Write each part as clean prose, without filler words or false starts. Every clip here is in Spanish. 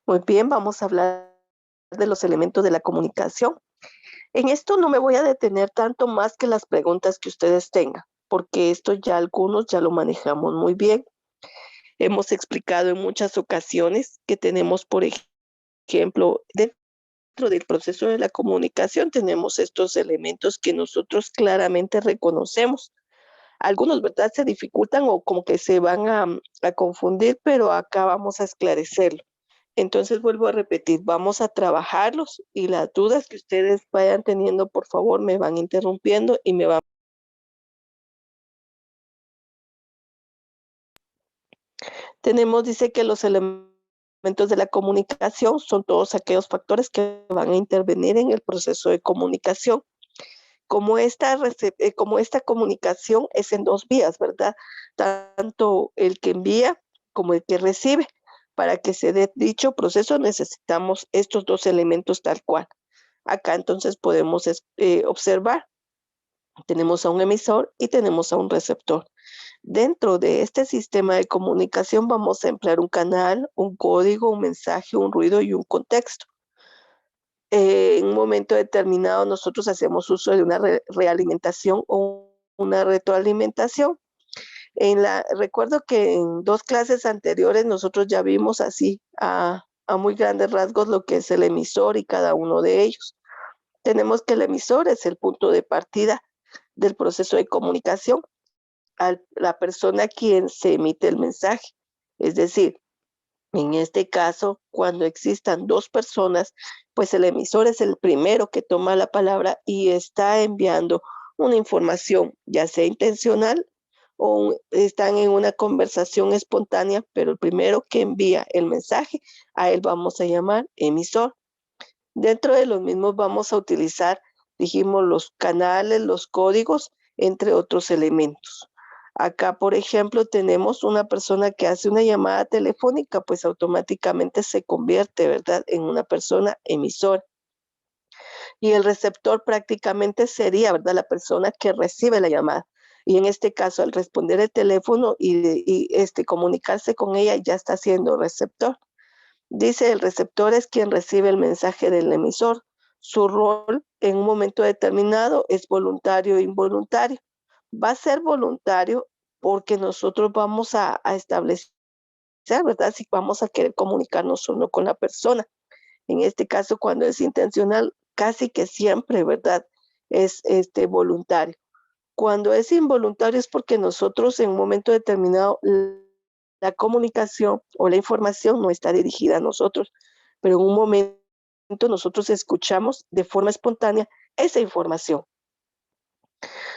Muy bien, vamos a hablar de los elementos de la comunicación. En esto no me voy a detener tanto más que las preguntas que ustedes tengan, porque esto ya algunos ya lo manejamos muy bien. Hemos explicado en muchas ocasiones que tenemos, por ejemplo, dentro del proceso de la comunicación tenemos estos elementos que nosotros claramente reconocemos. Algunos, ¿verdad?, se dificultan o como que se van a confundir, pero acá vamos a esclarecerlo. Entonces, vuelvo a repetir, vamos a trabajarlos y las dudas que ustedes vayan teniendo, por favor, me van interrumpiendo y me van. Tenemos, dice que los elementos de la comunicación son todos aquellos factores que van a intervenir en el proceso de comunicación. Como esta comunicación es en dos vías, ¿verdad? Tanto el que envía como el que recibe. Para que se dé dicho proceso necesitamos estos dos elementos tal cual. Acá entonces podemos observar, tenemos a un emisor y tenemos a un receptor. Dentro de este sistema de comunicación vamos a emplear un canal, un código, un mensaje, un ruido y un contexto. En un momento determinado nosotros hacemos uso de una realimentación o una retroalimentación. Recuerdo que en dos clases anteriores nosotros ya vimos así a muy grandes rasgos lo que es el emisor y cada uno de ellos. Tenemos que el emisor es el punto de partida del proceso de comunicación, la persona a quien se emite el mensaje. Es decir, en este caso, cuando existan dos personas, pues el emisor es el primero que toma la palabra y está enviando una información, ya sea intencional o están en una conversación espontánea, pero el primero que envía el mensaje, a él vamos a llamar emisor. Dentro de los mismos vamos a utilizar, dijimos, los canales, los códigos, entre otros elementos. Acá, por ejemplo, tenemos una persona que hace una llamada telefónica, pues automáticamente se convierte, ¿verdad?, en una persona emisora. Y el receptor prácticamente sería, ¿verdad?, la persona que recibe la llamada. Y en este caso, al responder el teléfono y comunicarse con ella, ya está siendo receptor. Dice, el receptor es quien recibe el mensaje del emisor. Su rol en un momento determinado es voluntario e involuntario. Va a ser voluntario porque nosotros vamos a establecer, ¿verdad?, si vamos a querer comunicarnos o no con la persona. En este caso, cuando es intencional, casi que siempre, ¿verdad?, es voluntario. Cuando es involuntario es porque nosotros en un momento determinado la comunicación o la información no está dirigida a nosotros, pero en un momento nosotros escuchamos de forma espontánea esa información.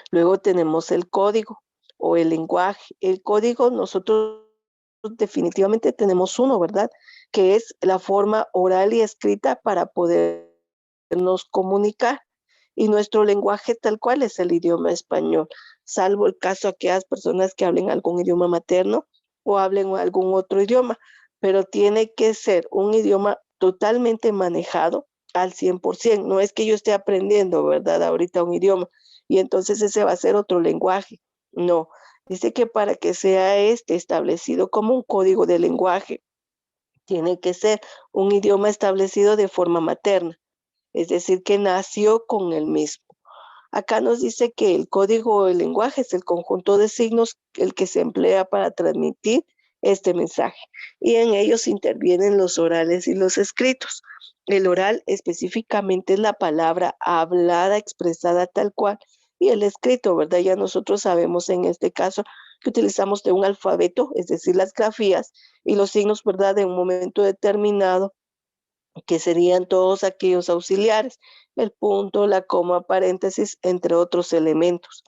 Luego tenemos el código o el lenguaje. El código nosotros definitivamente tenemos uno, ¿verdad? Que es la forma oral y escrita para podernos comunicar. Y nuestro lenguaje tal cual es el idioma español, salvo el caso de aquellas personas que hablen algún idioma materno o hablen algún otro idioma, pero tiene que ser un idioma totalmente manejado al 100%. No es que yo esté aprendiendo, ¿verdad?, ahorita un idioma y entonces ese va a ser otro lenguaje. No, dice que para que sea establecido como un código de lenguaje, tiene que ser un idioma establecido de forma materna, es decir, que nació con el mismo. Acá nos dice que el código del lenguaje es el conjunto de signos el que se emplea para transmitir este mensaje y en ellos intervienen los orales y los escritos. El oral específicamente es la palabra hablada, expresada tal cual, y el escrito, ¿verdad? Ya nosotros sabemos en este caso que utilizamos de un alfabeto, es decir, las grafías y los signos, ¿verdad?, de un momento determinado que serían todos aquellos auxiliares, el punto, la coma, paréntesis, entre otros elementos.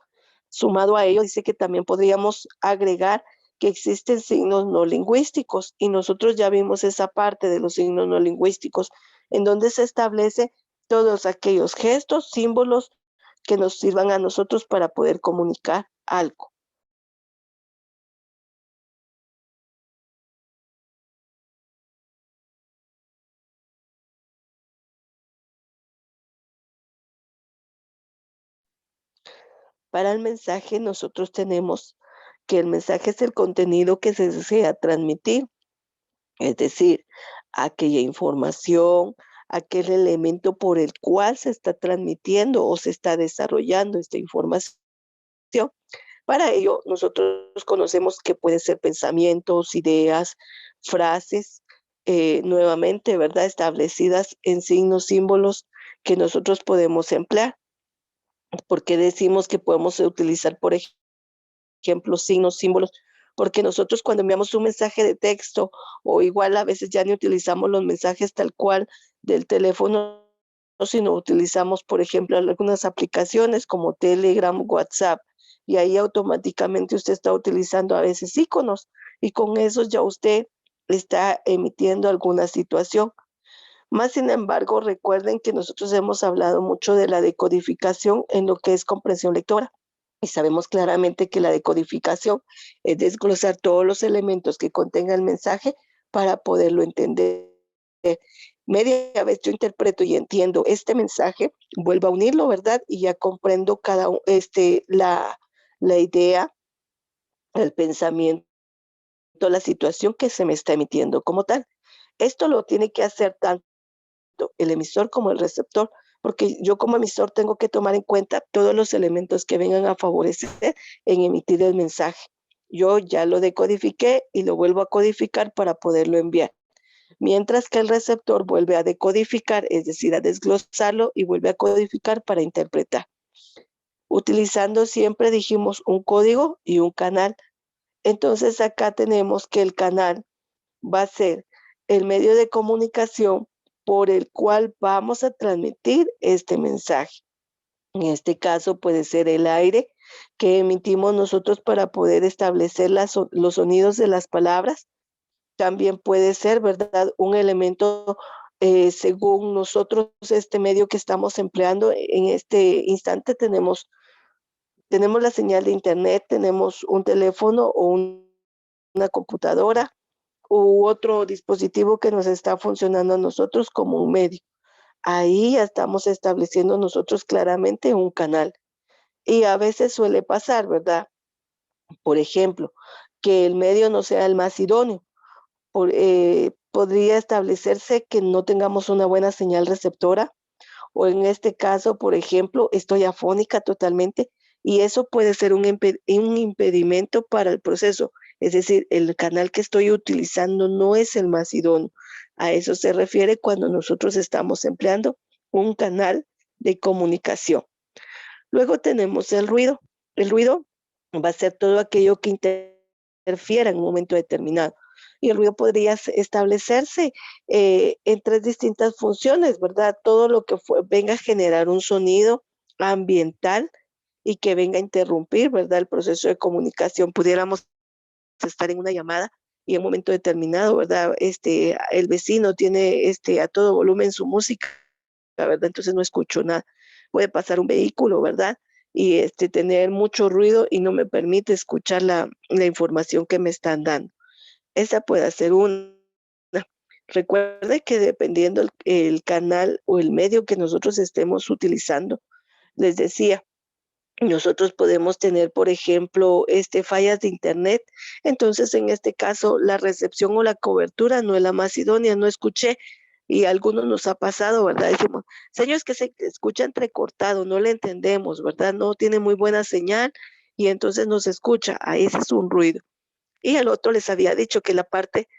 Sumado a ello, dice que también podríamos agregar que existen signos no lingüísticos y nosotros ya vimos esa parte de los signos no lingüísticos, en donde se establece todos aquellos gestos, símbolos que nos sirvan a nosotros para poder comunicar algo. Para el mensaje, nosotros tenemos que el mensaje es el contenido que se desea transmitir. Es decir, aquella información, aquel elemento por el cual se está transmitiendo o se está desarrollando esta información. Para ello, nosotros conocemos que pueden ser pensamientos, ideas, frases, nuevamente, ¿verdad? Establecidas en signos, símbolos que nosotros podemos emplear. Porque decimos que podemos utilizar, por ejemplo, signos, símbolos, porque nosotros cuando enviamos un mensaje de texto o igual a veces ya ni utilizamos los mensajes tal cual del teléfono, sino utilizamos, por ejemplo, algunas aplicaciones como Telegram, WhatsApp, y ahí automáticamente usted está utilizando a veces iconos y con eso ya usted está emitiendo alguna situación. Más sin embargo, recuerden que nosotros hemos hablado mucho de la decodificación en lo que es comprensión lectora. Y sabemos claramente que la decodificación es desglosar todos los elementos que contenga el mensaje para poderlo entender. Media vez yo interpreto y entiendo este mensaje, vuelvo a unirlo, ¿verdad? Y ya comprendo la idea, el pensamiento, la situación que se me está emitiendo como tal. Esto lo tiene que hacer tanto el emisor como el receptor, porque yo como emisor tengo que tomar en cuenta todos los elementos que vengan a favorecer en emitir el mensaje. Yo ya lo decodifiqué y lo vuelvo a codificar para poderlo enviar. Mientras que el receptor vuelve a decodificar, es decir, a desglosarlo y vuelve a codificar para interpretar. Utilizando siempre, dijimos, un código y un canal. Entonces acá tenemos que el canal va a ser el medio de comunicación por el cual vamos a transmitir este mensaje. En este caso puede ser el aire que emitimos nosotros para poder establecer los sonidos de las palabras. También puede ser, ¿verdad?, un elemento según nosotros, este medio que estamos empleando. En este instante tenemos la señal de internet, tenemos un teléfono o una computadora u otro dispositivo que nos está funcionando a nosotros como un medio. Ahí ya estamos estableciendo nosotros claramente un canal. Y a veces suele pasar, ¿verdad? Por ejemplo, que el medio no sea el más idóneo. Podría establecerse que no tengamos una buena señal receptora o en este caso, por ejemplo, estoy afónica totalmente y eso puede ser un impedimento para el proceso. Es decir, el canal que estoy utilizando no es el más idóneo. A eso se refiere cuando nosotros estamos empleando un canal de comunicación. Luego tenemos el ruido. El ruido va a ser todo aquello que interfiera en un momento determinado. Y el ruido podría establecerse en tres distintas funciones, ¿verdad? Todo lo que venga a generar un sonido ambiental y que venga a interrumpir, ¿verdad? El proceso de comunicación. Pudiéramos estar en una llamada y en un momento determinado, ¿verdad? El vecino tiene a todo volumen su música, ¿verdad? Entonces no escucho nada. Puede pasar un vehículo, ¿verdad? Y tener mucho ruido y no me permite escuchar la información que me están dando. Esa puede ser una. Recuerde que dependiendo el canal o el medio que nosotros estemos utilizando, les decía, nosotros podemos tener, por ejemplo, fallas de internet. Entonces, en este caso, la recepción o la cobertura no es la más idónea, no escuché. Y a algunos nos ha pasado, ¿verdad? Decimos, señor, es que se escucha entrecortado, no le entendemos, ¿verdad? No tiene muy buena señal y entonces nos escucha. Ahí ese es un ruido. Y el otro les había dicho que la parte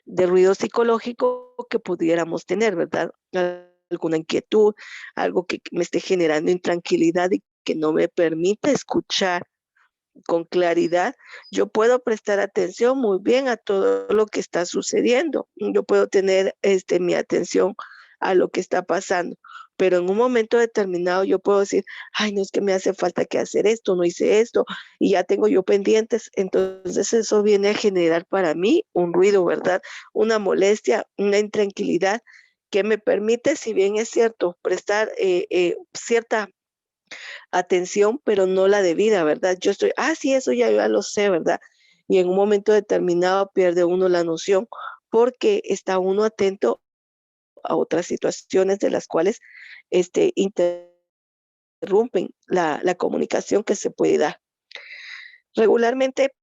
de ruido psicológico que pudiéramos tener, ¿verdad? Alguna inquietud, algo que me esté generando intranquilidad y que no me permita escuchar con claridad. Yo puedo prestar atención muy bien a todo lo que está sucediendo. Yo puedo tener mi atención a lo que está pasando, pero en un momento determinado yo puedo decir, ay, no es que me hace falta que hacer esto, no hice esto y ya tengo yo pendientes. Entonces eso viene a generar para mí un ruido, ¿verdad? Una molestia, una intranquilidad que me permite, si bien es cierto, prestar cierta atención, pero no la debida, ¿verdad? Yo estoy, sí, eso ya lo sé, ¿verdad? Y en un momento determinado pierde uno la noción porque está uno atento a otras situaciones de las cuales interrumpen la comunicación que se puede dar. Regularmente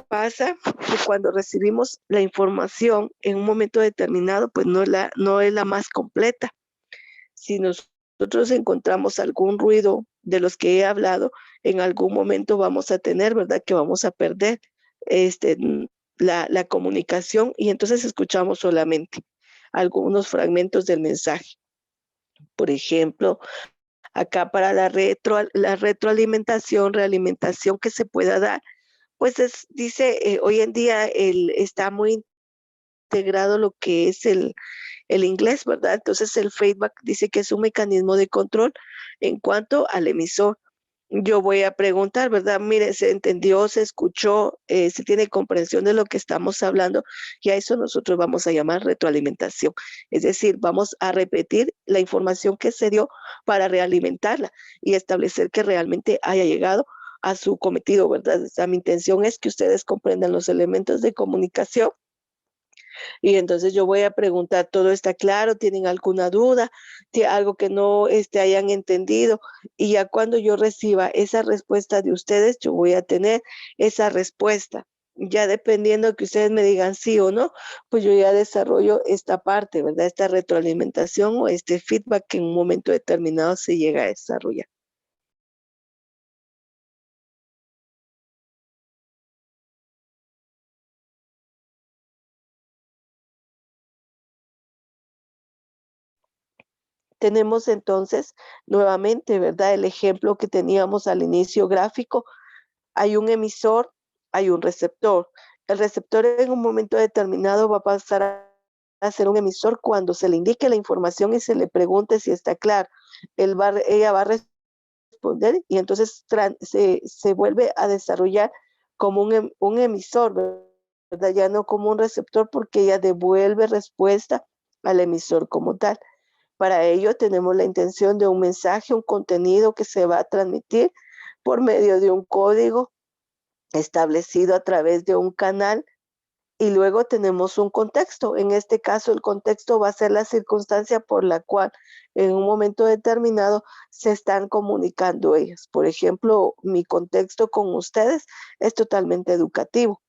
pasa que cuando recibimos la información en un momento determinado, pues no es la más completa. Si nosotros encontramos algún ruido de los que he hablado, en algún momento vamos a tener, ¿verdad? Que vamos a perder este, la comunicación y entonces escuchamos solamente algunos fragmentos del mensaje. Por ejemplo, acá para la retroalimentación, realimentación que se pueda dar, pues dice, hoy en día está muy integrado lo que es el inglés, ¿verdad? Entonces el feedback dice que es un mecanismo de control en cuanto al emisor. Yo voy a preguntar, ¿verdad? Mire, se entendió, se escuchó, se tiene comprensión de lo que estamos hablando y a eso nosotros vamos a llamar retroalimentación. Es decir, vamos a repetir la información que se dio para realimentarla y establecer que realmente haya llegado a su cometido, ¿verdad? O sea, mi intención es que ustedes comprendan los elementos de comunicación y entonces yo voy a preguntar, ¿todo está claro? ¿Tienen alguna duda? ¿Algo que no hayan entendido? Y ya cuando yo reciba esa respuesta de ustedes, yo voy a tener esa respuesta. Ya dependiendo de que ustedes me digan sí o no, pues yo ya desarrollo esta parte, ¿verdad? Esta retroalimentación o este feedback que en un momento determinado se llega a desarrollar. Tenemos entonces nuevamente, ¿verdad? El ejemplo que teníamos al inicio gráfico. Hay un emisor, hay un receptor. El receptor en un momento determinado va a pasar a ser un emisor cuando se le indique la información y se le pregunte si está claro. Ella va a responder y entonces se vuelve a desarrollar como un emisor, ¿verdad? Ya no como un receptor porque ella devuelve respuesta al emisor como tal. Para ello tenemos la intención de un mensaje, un contenido que se va a transmitir por medio de un código establecido a través de un canal y luego tenemos un contexto. En este caso, el contexto va a ser la circunstancia por la cual en un momento determinado se están comunicando ellos. Por ejemplo, mi contexto con ustedes es totalmente educativo.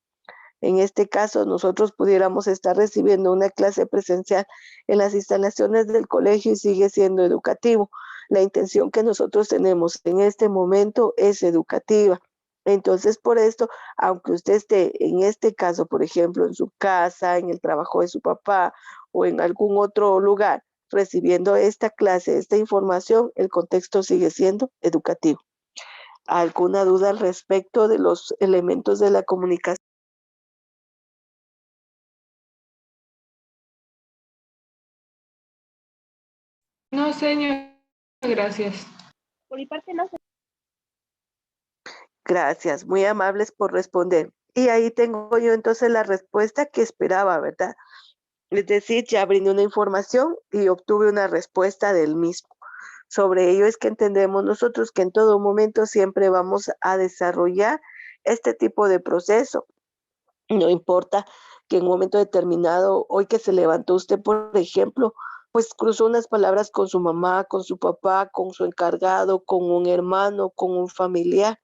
En este caso, nosotros pudiéramos estar recibiendo una clase presencial en las instalaciones del colegio y sigue siendo educativo. La intención que nosotros tenemos en este momento es educativa. Entonces, por esto, aunque usted esté en este caso, por ejemplo, en su casa, en el trabajo de su papá o en algún otro lugar, recibiendo esta clase, esta información, el contexto sigue siendo educativo. ¿Alguna duda al respecto de los elementos de la comunicación? No, señor, gracias. Por mi parte, no sé. Gracias, muy amables por responder. Y ahí tengo yo entonces la respuesta que esperaba, ¿verdad? Es decir, ya brindé una información y obtuve una respuesta del mismo. Sobre ello es que entendemos nosotros que en todo momento siempre vamos a desarrollar este tipo de proceso. No importa que en un momento determinado, hoy que se levantó usted, por ejemplo, pues cruzó unas palabras con su mamá, con su papá, con su encargado, con un hermano, con un familiar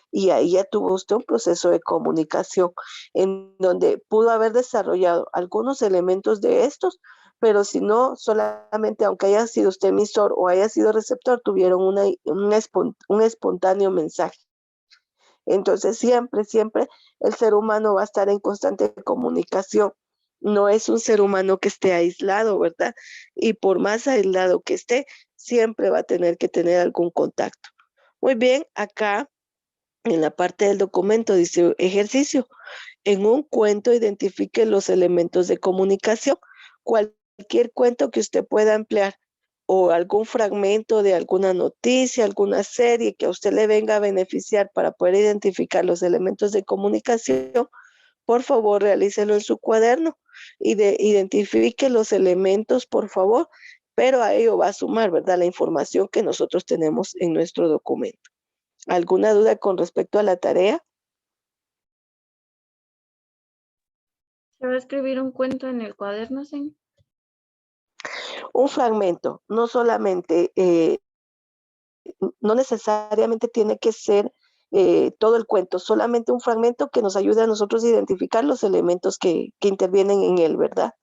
y ahí ya tuvo usted un proceso de comunicación en donde pudo haber desarrollado algunos elementos de estos, pero si no, solamente aunque haya sido usted emisor o haya sido receptor, tuvieron un espontáneo mensaje. Entonces siempre el ser humano va a estar en constante comunicación. No es un ser humano que esté aislado, ¿verdad? Y por más aislado que esté, siempre va a tener que tener algún contacto. Muy bien, acá en la parte del documento dice ejercicio. En un cuento identifique los elementos de comunicación. Cualquier cuento que usted pueda emplear o algún fragmento de alguna noticia, alguna serie que a usted le venga a beneficiar para poder identificar los elementos de comunicación, por favor realícelo en su cuaderno y identifique los elementos, por favor, pero a ello va a sumar, ¿verdad? La información que nosotros tenemos en nuestro documento. ¿Alguna duda con respecto a la tarea? ¿Se va a escribir un cuento en el cuaderno, señor? Un fragmento, no solamente, no necesariamente tiene que ser todo el cuento, solamente un fragmento que nos ayude a nosotros a identificar los elementos que intervienen en él, ¿verdad?